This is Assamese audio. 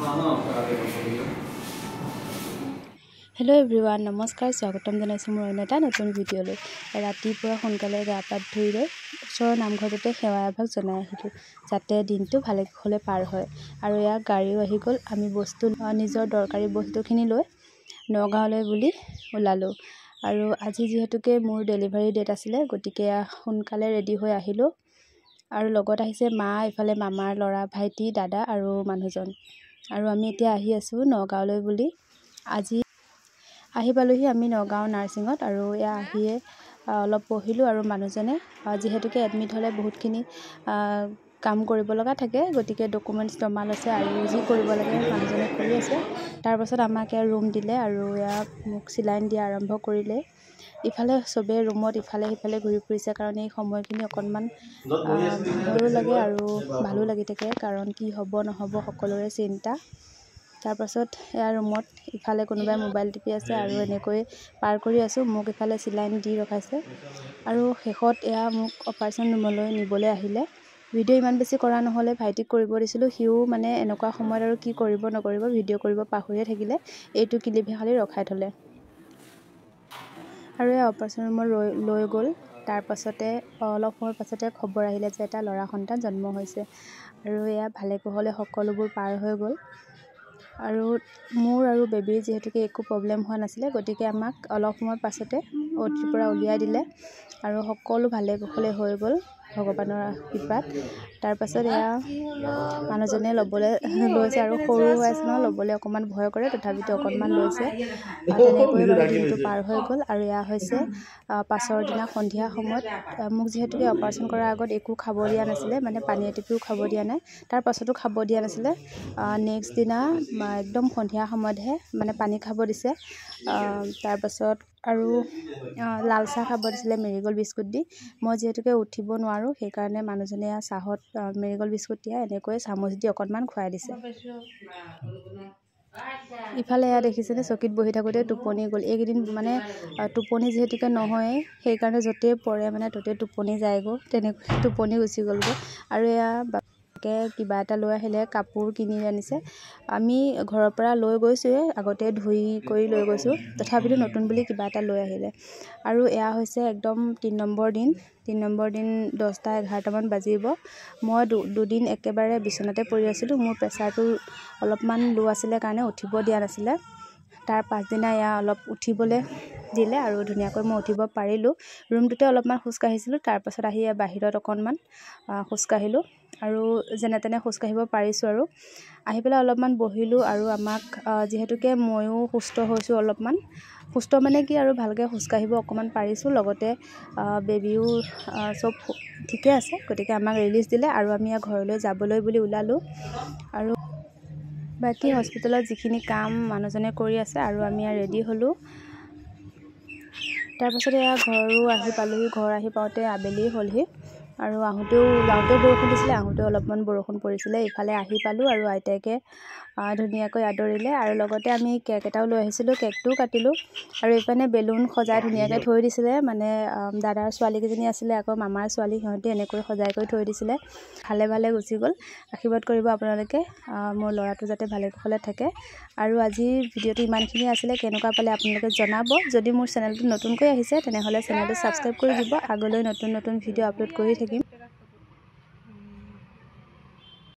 हेलो एवरीवन नमस्कार स्वागतम जनाइছো মোৰ অন্য এটা নতুন ভিডিঅ'লৈ ৰাতিপুৱা সোনকালে গা পা ধুই লৈ ওচৰৰ নামঘৰতে সেৱা এভাগ জনাই আহিলোঁ যাতে দিনটো ভালে কুশলে পাৰ হয় আৰু ইয়া গাড়ীও আহি গ'ল আমি বস্তু নিজৰ দৰকাৰী বস্তুখিনি লৈ নগাঁৱলৈ বুলি ওলালোঁ আৰু আজি যেহেতুকে মোৰ ডেলিভাৰী ডেট আছিলে গতিকে সোনকালে ৰেডি হৈ আহিলোঁ আৰু লগত আহিছে মা ইফালে মামাৰ ল'ৰা ভাইটি দাদা আৰু মানুহজন আৰু আমি এতিয়া আহি আছোঁ নগাঁৱলৈ বুলি আজি আহি পালোহি আমি নগাঁও নাৰ্ছিঙত আৰু ইয়া আহিয়ে অলপ বহিলোঁ আৰু মানুহজনে যেহেতুকে এডমিট হ'লে বহুতখিনি কাম কৰিব লগা থাকে গতিকে ডকুমেণ্টছ জমা লৈছে আৰু যি কৰিব লাগে মানুহজনে কৰি আছে তাৰ পাছত আমাক ৰুম দিলে আৰু ইয়া মোক চিলাইন দিয়া আৰম্ভ কৰিলে ইফালে সবে ৰুমত ইফালে সিফালে ঘূৰি ফুৰিছে কাৰণ এই সময়খিনি অকণমান ভয়ো লাগে আৰু ভালো লাগি থাকে কাৰণ কি হ'ব নহ'ব সকলোৰে চিন্তা তাৰ পাছত ইয়াৰ ৰুমত ইফালে কোনোবাই মোবাইল টিপি আছে আৰু এনেকৈ পাৰ কৰি আছোঁ মোক ইফালে চিলাইন দি ৰখাইছে আৰু শেষত এয়া মোক অপাৰেশ্যন ৰুমলৈ নিবলৈ আহিলে ভিডিঅ' ইমান বেছি কৰা নহ'লে ভাইটিক কৰিব দিছিলোঁ সিও মানে এনেকুৱা সময়ত আৰু কি কৰিব নকৰিব ভিডিঅ' কৰিব পাহৰিয়ে থাকিলে এইটো ক্লিপহে খালি ৰখাই থ'লে আৰু এই অপাৰেশ্যন ৰুমত লৈ গ'ল তাৰ পাছতে অলপ সময়ৰ পাছতে খবৰ আহিলে যে এটা ল'ৰা সন্তান জন্ম হৈছে আৰু এয়া ভালে কুশলে সকলোবোৰ পাৰ হৈ গ'ল আৰু মোৰ আৰু বেবীৰ যেহেতুকে একো প্ৰব্লেম হোৱা নাছিলে গতিকে আমাক অলপ সময় পাছতে অ'টিৰ পৰা উলিয়াই দিলে আৰু সকলো ভালে কুশলে হৈ গ'ল ভগৱানৰ কৃপাত তাৰ পাছত এয়া মানুহজনে ল'বলৈ লৈছে আৰু সৰু হৈ আছে নহয় ল'বলৈ অকণমান ভয় কৰে তথাপিতো অকণমান লৈছে তেনেকৈ বাৰু দিনটো পাৰ হৈ গ'ল আৰু এয়া হৈছে পাছৰ দিনা সন্ধিয়া সময়ত মোক যিহেতুকে অপাৰেশ্যন কৰাৰ আগত একো খাব দিয়া নাছিলে মানে পানী এটিপিও খাব দিয়া নাই তাৰ পাছতো খাব দিয়া নাছিলে নেক্সট দিনা একদম সন্ধিয়া সময়তহে মানে পানী খাব দিছে তাৰ পাছত আৰু লাল চাহ খাব দিছিলে মেৰিগ'ল্ড বিস্কুট দি মই যেহেতুকে উঠিব নোৱাৰোঁ সেইকাৰণে মানুহজনে চাহত মেৰিগ'ল্ড বিস্কুট দিয়া এনেকৈ চামুচ দি অকণমান খুৱাই দিছে ইফালে এয়া দেখিছেনে চকীত বহি থাকোঁতে টোপনি গ'ল এইকেইদিন মানে টোপনি যিহেতুকে নহয়েই সেইকাৰণে য'তেই পৰে মানে ত'তেই টোপনি যায়গৈ তেনেকৈ টোপনি গুচি গ'লগৈ আৰু এয়া কিবা এটা লৈ আহিলে কাপোৰ কিনি আনিছে আমি ঘৰৰ পৰা লৈ গৈছোঁৱে আগতে ধুই কৰি লৈ গৈছোঁ তথাপিতো নতুন বুলি কিবা এটা লৈ আহিলে আৰু এয়া হৈছে একদম 3 নম্বৰ দিন 10টা 11টামান বাজিব মই দুদিন একেবাৰে বিচনাতে পৰি আছিলোঁ মোৰ প্ৰেছাৰটো অলপমান ল' আছিলে কাৰণে উঠিব দিয়া নাছিলে তাৰ পাছদিনা এয়া অলপ উঠিবলৈ দিলে আৰু ধুনীয়াকৈ মই উঠিব পাৰিলোঁ ৰুমটোতে অলপমান খোজকাঢ়িছিলোঁ তাৰ পাছত আহি বাহিৰত অকণমান খোজকাঢ়িলোঁ আৰু যেনে তেনে খোজকাঢ়িব পাৰিছোঁ আৰু আহি পেলাই অলপমান বহিলোঁ আৰু আমাক যিহেতুকে ময়ো সুস্থ হৈছোঁ অলপমান সুস্থ মানে কি আৰু ভালকৈ খোজকাঢ়িব অকণমান পাৰিছোঁ লগতে বেবীও চব ঠিকে আছে গতিকে আমাক ৰিলিজ দিলে আৰু আমি ঘৰলৈ যাবলৈ বুলি ওলালোঁ আৰু বাকী হস্পিটেলত যিখিনি কাম মানুহজনে কৰি আছে আৰু আমি ৰেডি হ'লোঁ তাৰপাছতে ঘৰো আহি পালোঁহি ঘৰ আহি পাওঁতে আবেলি হ'লহি আৰু যাওঁতেও বৰষুণ দিছিলে আহোঁতেও অলপমান বৰষুণ পৰিছিলে ইফালে আহি পালোঁ আৰু আইতাকে ধুনীয়াকৈ আদৰিলে আৰু লগতে আমি কেক এটাও লৈ আহিছিলোঁ কেকটোও কাটিলোঁ আৰু এইপিনে বেলুন সজাই ধুনীয়াকৈ থৈ দিছিলে মানে দাদাৰ ছোৱালীকেইজনী আছিলে আকৌ মামাৰ ছোৱালী সিহঁতে এনেকৈ সজাই কৰি থৈ দিছিলে ভালে গুচি গ'ল আশীৰ্বাদ কৰিব আপোনালোকে মোৰ ল'ৰাটো যাতে ভালে কুশলে থাকে আৰু আজিৰ ভিডিঅ'টো ইমানখিনি আছিলে কেনেকুৱা পালে আপোনালোকে জনাব যদি মোৰ চেনেলটো নতুনকৈ আহিছে তেনেহ'লে চেনেলটো ছাবস্ক্ৰাইব কৰি দিব আগলৈ নতুন ভিডিঅ' আপলোড কৰি থাকিম